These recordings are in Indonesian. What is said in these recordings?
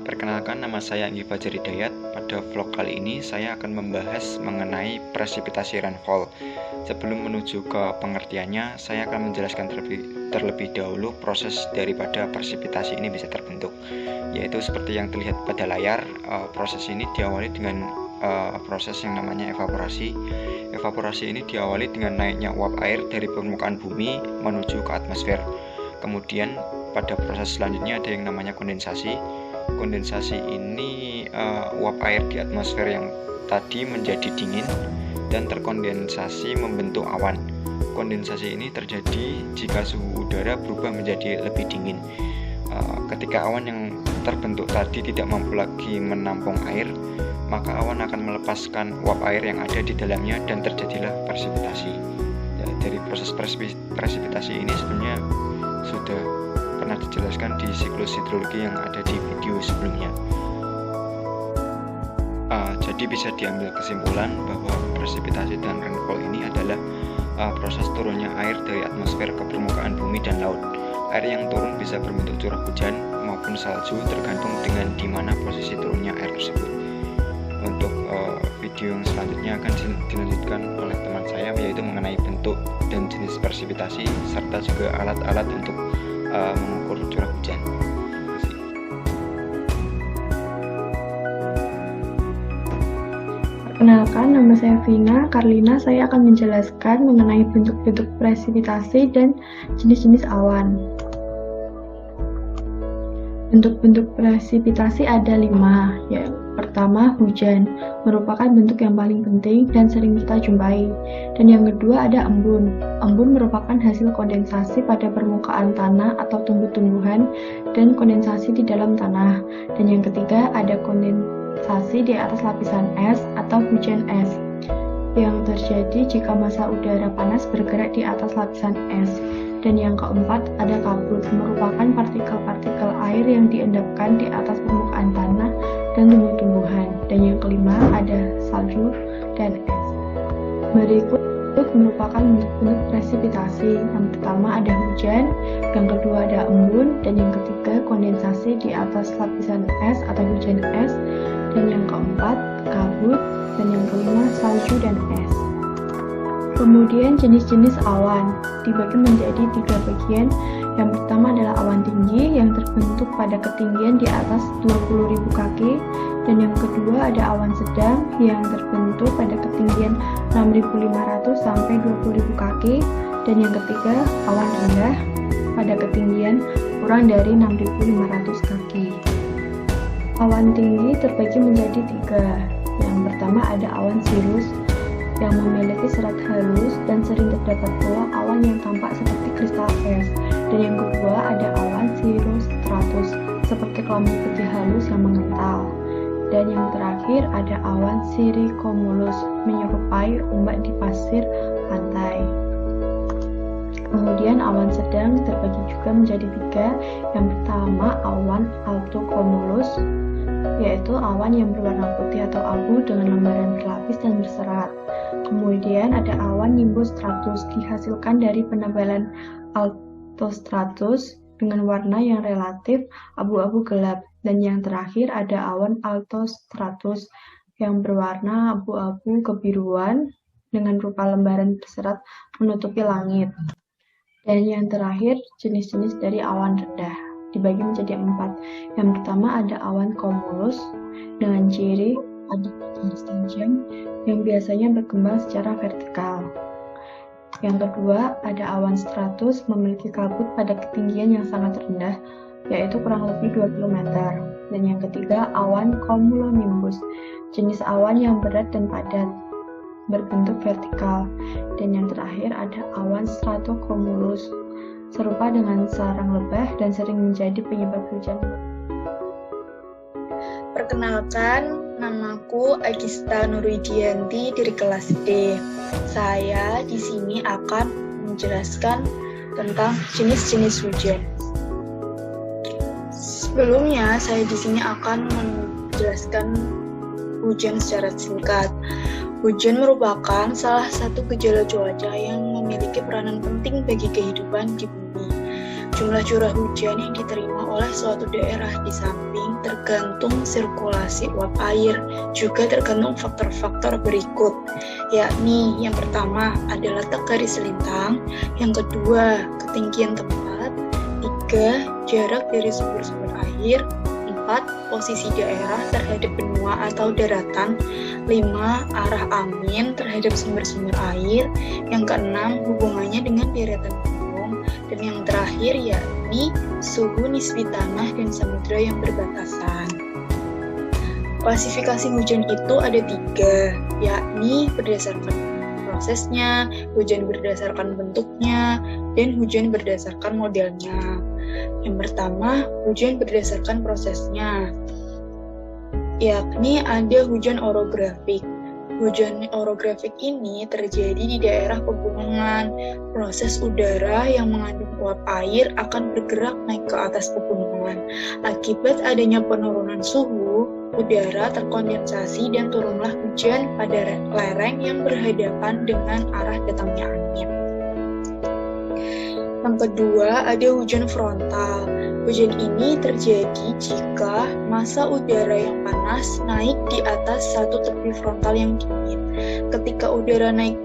Perkenalkan, nama saya Anggi Fajar Hidayat. Pada vlog kali ini saya akan membahas mengenai presipitasi rainfall. Sebelum menuju ke pengertiannya, saya akan menjelaskan terlebih dahulu proses daripada presipitasi ini bisa terbentuk. Yaitu seperti yang terlihat pada layar, proses ini diawali dengan proses yang namanya evaporasi. Evaporasi ini diawali dengan naiknya uap air dari permukaan bumi menuju ke atmosfer. Kemudian pada proses selanjutnya ada yang namanya kondensasi. Kondensasi ini uap air di atmosfer yang tadi menjadi dingin dan terkondensasi membentuk awan. Kondensasi ini terjadi jika suhu udara berubah menjadi lebih dingin. Ketika awan yang terbentuk tadi tidak mampu lagi menampung air, maka awan akan melepaskan uap air yang ada di dalamnya dan terjadilah presipitasi. Dari proses presipitasi ini sebenarnya sudah pernah dijelaskan di siklus hidrologi yang ada di video sebelumnya. Jadi bisa diambil kesimpulan bahwa presipitasi dan rainfall ini adalah proses turunnya air dari atmosfer ke permukaan bumi dan laut. Air yang turun bisa berbentuk curah hujan maupun salju tergantung dengan di mana posisi turunnya air tersebut. Untuk video yang selanjutnya akan dilanjutkan oleh teman saya, yaitu mengenai bentuk dan jenis presipitasi serta juga alat-alat untuk mengukur curah hujan. Perkenalkan, nama saya Vina Karlina. Saya akan menjelaskan mengenai bentuk-bentuk presipitasi dan jenis-jenis awan. Bentuk-bentuk presipitasi ada 5, yaitu pertama, hujan, merupakan bentuk yang paling penting dan sering kita jumpai. Dan yang kedua ada embun. Embun merupakan hasil kondensasi pada permukaan tanah atau tumbuh-tumbuhan dan kondensasi di dalam tanah. Dan yang ketiga ada kondensasi di atas lapisan es atau hujan es, yang terjadi jika massa udara panas bergerak di atas lapisan es. Dan yang keempat ada kabut, merupakan partikel-partikel air yang diendapkan di atas permukaan tanah dan tumbuh-tumbuhan. Dan yang kelima ada salju dan es. Berikut merupakan bentuk-bentuk presipitasi. Yang pertama ada hujan, yang kedua ada embun, dan yang ketiga kondensasi di atas lapisan es atau hujan es, dan yang keempat kabut, dan yang kelima salju dan es. Kemudian jenis-jenis awan dibagi menjadi 3 bagian. Yang pertama adalah awan tinggi yang terbentuk pada ketinggian di atas 20.000 kaki, dan yang kedua ada awan sedang yang terbentuk pada ketinggian 6.500 sampai 20.000 kaki, dan yang ketiga awan rendah pada ketinggian kurang dari 6.500 kaki. Awan tinggi terbagi menjadi 3. Yang pertama ada awan cirrus yang memiliki serat halus dan sering terdapat pula awan yang tampak seperti kristal es. Dan yang kedua ada awan cirrostratus seperti kelambu putih halus yang mengental. Dan yang terakhir ada awan cirrocumulus menyerupai ombak di pasir pantai. Kemudian awan sedang terbagi juga menjadi 3. Yang pertama awan altocumulus, yaitu awan yang berwarna putih atau abu dengan lembaran berlapis dan berserat. Kemudian ada awan nimbostratus, dihasilkan dari penebalan altostratus dengan warna yang relatif abu-abu gelap. Dan yang terakhir ada awan altostratus yang berwarna abu-abu kebiruan dengan rupa lembaran berserat menutupi langit. Dan yang terakhir jenis-jenis dari awan rendah dibagi menjadi 4. Yang pertama ada awan cumulus dengan ciri ada garis tajam yang biasanya berkembang secara vertikal. Yang kedua ada awan stratus memiliki kabut pada ketinggian yang sangat rendah, yaitu kurang lebih 2 km. Dan yang ketiga awan cumulonimbus, jenis awan yang berat dan padat berbentuk vertikal. Dan yang terakhir ada awan stratocumulus, serupa dengan sarang lebah dan sering menjadi penyebab hujan. Perkenalkan, namaku Agista Nurwidianti dari kelas D. Saya di sini akan menjelaskan tentang jenis-jenis hujan. Sebelumnya, saya di sini akan menjelaskan hujan secara singkat. Hujan merupakan salah satu gejala cuaca yang memiliki peranan penting bagi kehidupan di bumi. Jumlah curah hujan yang diterima oleh suatu daerah di samping tergantung sirkulasi uap air, juga tergantung faktor-faktor berikut, yakni yang pertama ada letak garis lintang, yang kedua ketinggian tempat, 3 jarak dari sumber-sumber air, 4 posisi daerah terhadap benua atau daratan, 5 arah angin terhadap sumber-sumber air, yang keenam hubungannya dengan deretan gunung, dan yang terakhir yakni suhu nisbi tanah dan samudra yang berbatasan. Klasifikasi hujan itu ada 3, yakni berdasarkan prosesnya, hujan berdasarkan bentuknya, dan hujan berdasarkan modelnya. Yang pertama, hujan berdasarkan prosesnya, yakni ada hujan orografik. Hujan orografik ini terjadi di daerah pegunungan. Proses udara yang mengandung uap air akan bergerak naik ke atas pegunungan. Akibat adanya penurunan suhu, udara terkondensasi dan turunlah hujan pada lereng yang berhadapan dengan arah datangnya angin. Yang kedua, ada hujan frontal. Hujan ini terjadi jika massa udara yang panas naik di atas satu tepi frontal yang dingin. Ketika udara naik,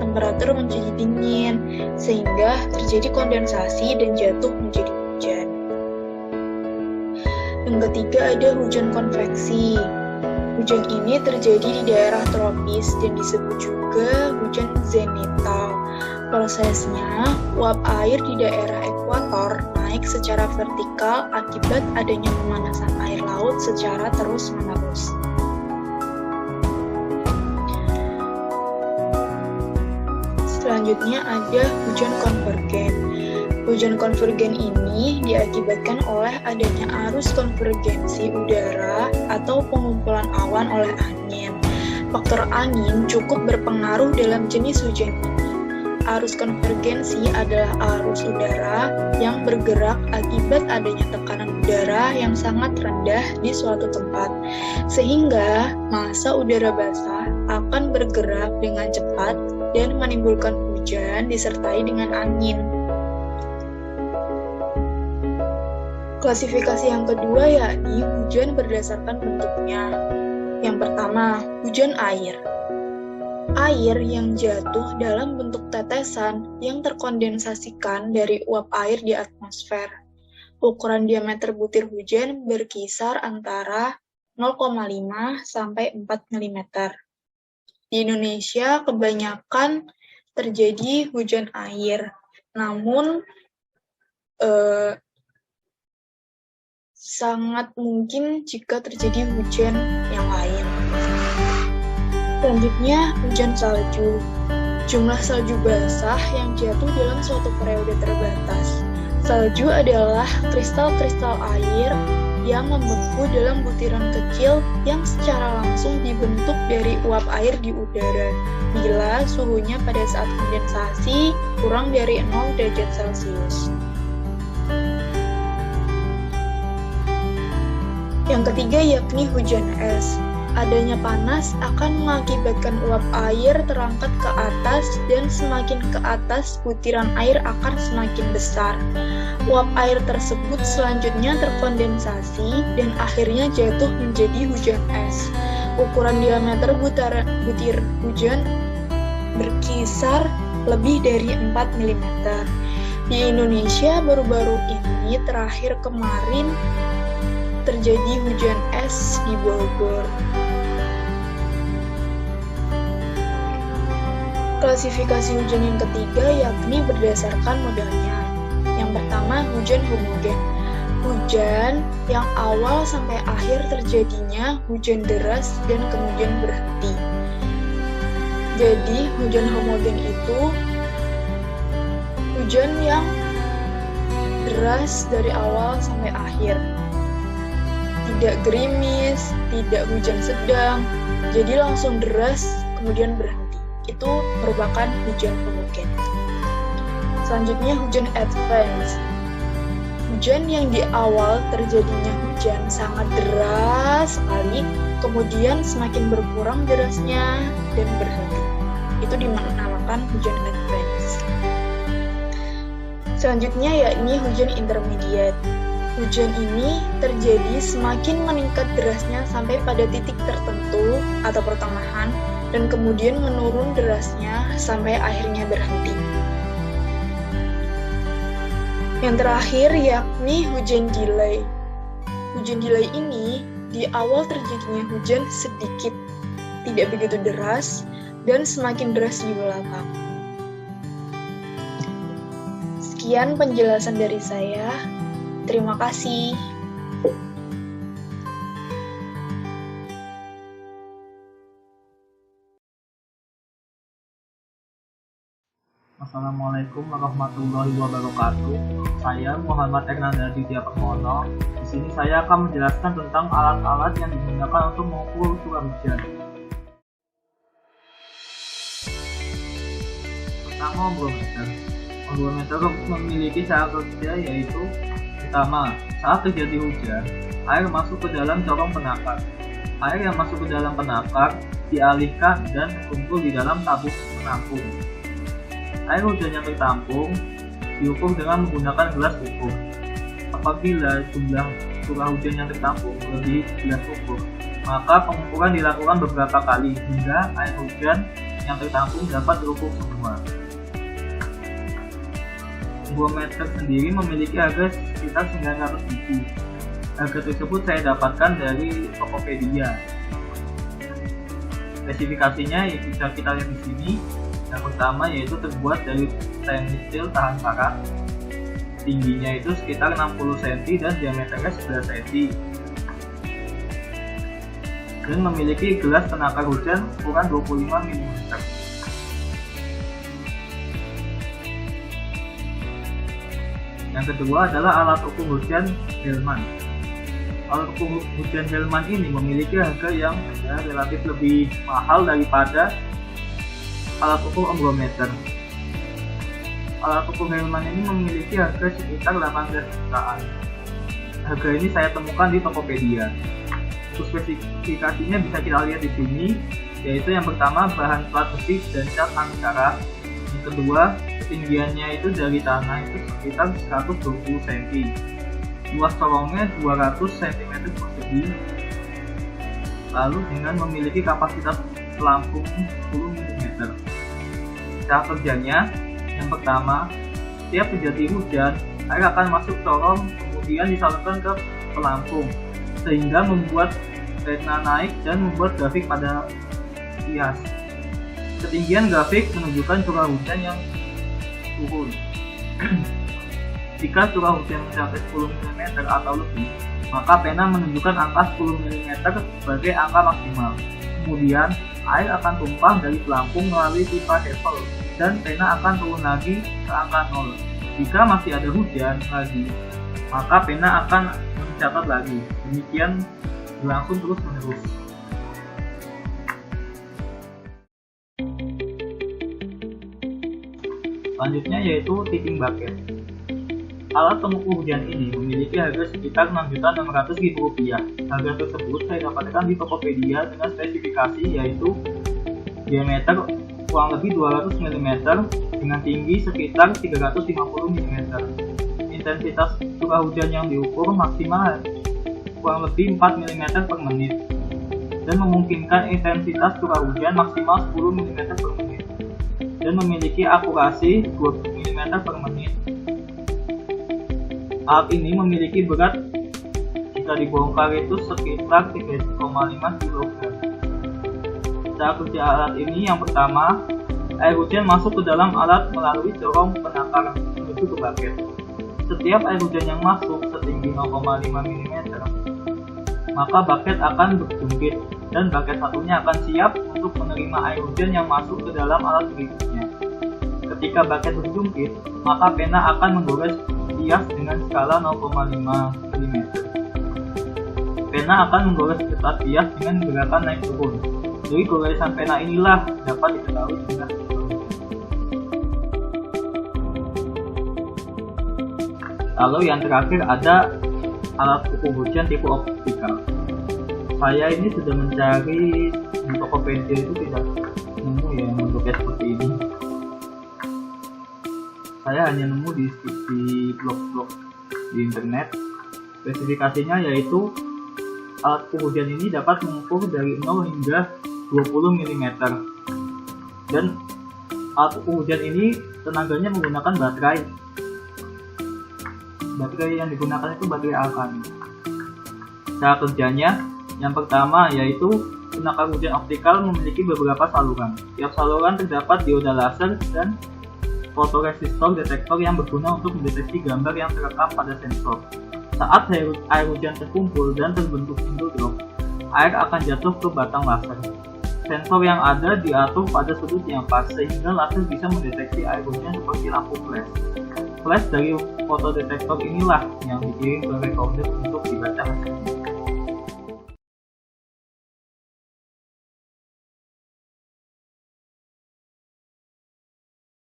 temperatur menjadi dingin, sehingga terjadi kondensasi dan jatuh menjadi hujan. Yang ketiga, ada hujan konveksi. Hujan ini terjadi di daerah tropis dan disebut juga hujan zenital. Prosesnya, uap air di daerah ekuator naik secara vertikal akibat adanya pemanasan air laut secara terus-menerus. Selanjutnya ada hujan konvergen. Hujan konvergen ini diakibatkan oleh adanya arus konvergensi udara atau pengumpulan awan oleh angin. Faktor angin cukup berpengaruh dalam jenis hujan ini. Arus konvergensi adalah arus udara yang bergerak akibat adanya tekanan udara yang sangat rendah di suatu tempat, sehingga massa udara basah akan bergerak dengan cepat dan menimbulkan hujan disertai dengan angin. Klasifikasi yang kedua yakni hujan berdasarkan bentuknya. Yang pertama, hujan air. Air yang jatuh dalam bentuk tetesan yang terkondensasikan dari uap air di atmosfer. Ukuran diameter butir hujan berkisar antara 0,5 sampai 4 mm. Di Indonesia kebanyakan terjadi hujan air, namun sangat mungkin jika terjadi hujan yang lain. Selanjutnya, hujan salju. Jumlah salju basah yang jatuh dalam suatu periode terbatas. Salju adalah kristal-kristal air yang membeku dalam butiran kecil yang secara langsung dibentuk dari uap air di udara bila suhunya pada saat kondensasi kurang dari 0 derajat Celcius. Yang ketiga yakni hujan es. Adanya panas akan mengakibatkan uap air terangkat ke atas dan semakin ke atas butiran air akan semakin besar. Uap air tersebut selanjutnya terkondensasi dan akhirnya jatuh menjadi hujan es. Ukuran diameter butir hujan berkisar lebih dari 4 mm. Di Indonesia baru-baru ini terakhir kemarin terjadi hujan es di Bogor. Klasifikasi hujan yang ketiga yakni berdasarkan modelnya. Yang pertama, hujan homogen. Hujan yang awal sampai akhir terjadinya hujan deras dan kemudian berhenti. Jadi, hujan homogen itu hujan yang deras dari awal sampai akhir. Tidak gerimis, tidak hujan sedang, jadi langsung deras kemudian berhenti. Itu merupakan hujan homogen. Selanjutnya hujan advance. Hujan yang di awal terjadinya hujan sangat deras sekali, kemudian semakin berkurang derasnya dan berhenti. Itu dinamakan hujan advance. Selanjutnya yakni hujan intermediate. Hujan ini terjadi semakin meningkat derasnya sampai pada titik tertentu atau pertengahan dan kemudian menurun derasnya sampai akhirnya berhenti. Yang terakhir yakni hujan delay. Hujan delay ini di awal terjadinya hujan sedikit, tidak begitu deras, dan semakin deras di belakang. Sekian penjelasan dari saya. Terima kasih. Assalamualaikum warahmatullahi wabarakatuh. Saya Muhammad Ernanda Ditya Permono. Di sini saya akan menjelaskan tentang alat-alat yang digunakan untuk mengukur curah hujan. Pertama, ombrometer. Ombrometer memiliki cara kerja yaitu: pertama, saat terjadi hujan, air masuk ke dalam corong penakar. Air yang masuk ke dalam penakar dialihkan dan berkumpul di dalam tabung penampung. Air hujan yang tertampung diukur dengan menggunakan gelas ukur. Apabila jumlah curah hujan yang tertampung melebihi gelas ukur, maka pengukuran dilakukan beberapa kali hingga air hujan yang tertampung dapat diukur semua. Ombrometer sendiri memiliki harga sekitar 900.000. Harga tersebut saya dapatkan dari Tokopedia. Spesifikasinya bisa kita lihat di sini. Yang pertama yaitu terbuat dari stainless steel tahan karat. Tingginya itu sekitar 60 cm dan diameternya 11 cm. Dan memiliki gelas penakar hujan ukuran 25 mm. Yang kedua adalah alat ukur hujan Hellman. Alat ukur hujan Hellman ini memiliki harga yang relatif lebih mahal daripada alat ukur ombrometer. Alat ukur Hellman ini memiliki harga sekitar 18 jutaan. Harga ini saya temukan di Tokopedia. Untuk spesifikasinya bisa kita lihat di sini, yaitu yang pertama bahan plat besi dan cat anti karat. Yang kedua, ketinggiannya itu dari tanah itu sekitar 120 cm. Luas corongnya 200 cm persegi. Lalu dengan memiliki kapasitas pelampung 10 mm. Cara kerjanya, yang pertama, setiap terjadi hujan, air akan masuk corong kemudian disalurkan ke pelampung sehingga membuat pena naik dan membuat grafik pada kias. Ketinggian grafik menunjukkan curah hujan yang turun. Jika curah hujan mencapai 10 mm atau lebih, maka pena menunjukkan angka 10 mm sebagai angka maksimal. Kemudian, air akan tumpah dari pelampung melalui pipa Hevel dan pena akan turun lagi ke angka 0. Jika masih ada hujan lagi, maka pena akan mencatat lagi. Demikian berlangsung terus-menerus. Selanjutnya yaitu tipping bucket. Alat pengukur hujan ini memiliki harga sekitar Rp6.600.000. Harga tersebut saya dapatkan di Tokopedia dengan spesifikasi yaitu diameter kurang lebih 200 mm dengan tinggi sekitar 350 mm. Intensitas curah hujan yang diukur maksimal kurang lebih 4 mm per menit dan memungkinkan intensitas curah hujan maksimal 10 mm per menit dan memiliki akurasi 20 mm per menit. Alat ini memiliki berat jika dibongkar itu sekitar 3,5 kg. Cara kerja alat ini yang pertama, air hujan masuk ke dalam alat melalui corong penakar menuju ke bucket. Setiap air hujan yang masuk setinggi 0,5 mm, maka bucket akan berjungkit dan bucket satunya akan siap untuk menerima air hujan yang masuk ke dalam alat berikutnya. Ketika bucket berjungkit, maka pena akan menggores kias dengan skala 0,5 mm. Pena akan menggores kertas kias dengan gerakan naik turun. Dari goresan pena inilah dapat diketahui jumlah curah hujan. Lalu yang terakhir ada alat ukur hujan tipe optikal. Saya ini sudah mencari di Tokopedia itu tidak nemu ya bentuknya seperti ini. saya hanya nemu di blog-blog di internet. Spesifikasinya yaitu alat ukur hujan ini dapat mengukur dari 0 hingga 20 mm. Dan alat ukur hujan ini tenaganya menggunakan baterai. Baterai yang digunakan itu baterai alkali. Cara kerjanya, yang pertama yaitu penakar hujan optikal memiliki beberapa saluran. Tiap saluran terdapat dioda laser dan fotoresistor detektor yang berguna untuk mendeteksi gambar yang terekam pada sensor. Saat air hujan terkumpul dan terbentuk window drop, air akan jatuh ke batang laser. Sensor yang ada diatur pada sudut yang pas sehingga laser bisa mendeteksi air hujan seperti lampu flash. Flash dari fotodetektor inilah yang dikirim ke recorder untuk dibaca hasilnya.